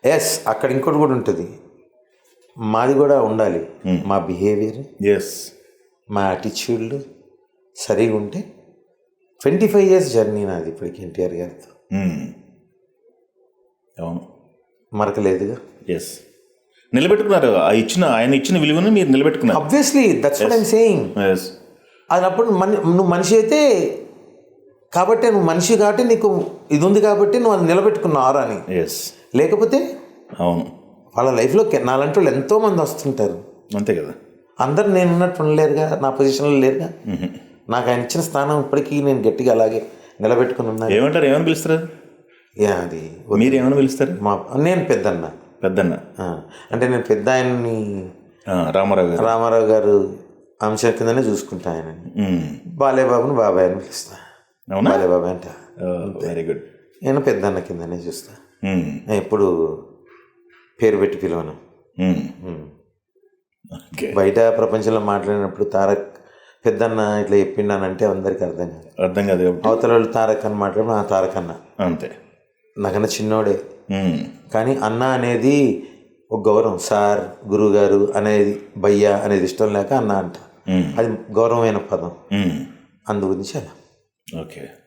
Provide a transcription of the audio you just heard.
Yes, అక్కడ ఇంకోటి కూడా ఉంటుంది. మాది కూడా ఉండాలి. మా బిహేవియర్, ఎస్, మా యాటిట్యూడ్లు సరిగా ఉంటే 25 years జర్నీ నాది ఇప్పటికి ఎన్టీఆర్ గారితో. అవును, మరకలేదుగా. ఎస్, నిలబెట్టుకున్నారు. ఆయన ఇచ్చిన విలువను మీరు నిలబెట్టుకున్నారు. Obviously that's what I'm saying. Yes, అది అప్పుడు నువ్వు మనిషి అయితే కాబట్టి, నువ్వు మనిషి కాబట్టి నీకు ఇది ఉంది కాబట్టి నువ్వు అది నిలబెట్టుకున్నావు అని. ఎస్, లేకపోతే అవును, వాళ్ళ లైఫ్లో నాలంటి వాళ్ళు ఎంతోమంది వస్తుంటారు. అంతే కదా. అందరు నేను ఉన్నట్టు ఉండలేరుగా, నా పొజిషన్లో లేరుగా. నాకు ఆయన ఇచ్చిన స్థానం ఇప్పటికీ నేను గట్టిగా అలాగే నిలబెట్టుకుని ఉన్నాను. ఏమంటారు, ఏమని పిలుస్తారు? అది మీరు ఏమని పిలుస్తారు? నేను పెద్దన్న. పెద్దన్న అంటే నేను పెద్ద ఆయన్ని రామారావు గారు అంశం కిందనే చూసుకుంటా ఆయనని. బాలేబాబుని బాబాయ్ అని పిలుస్తా. బాలేబాబాయ్ అంట. Very good. నేను పెద్దన్న కిందనే చూస్తా. నేను ఎప్పుడు పేరు పెట్టి పిలవను. బయట ప్రపంచంలో మాట్లాడినప్పుడు తారక్ పెద్దన్న ఇట్లా చెప్పిండానంటే అందరికి అర్థం కాదు. అవతల వాళ్ళు తారక్ అని మాట్లాడిన తారక్ అన్న అంతే, నాకన్నా చిన్నోడే. కానీ అన్న అనేది ఒక గౌరవం. సార్, గురువుగారు అనేది, భయ్యా అనేది ఇష్టం లేక అన్న అంట. అది గౌరవమైన పదం. అందు గురించి అలా. ఓకే.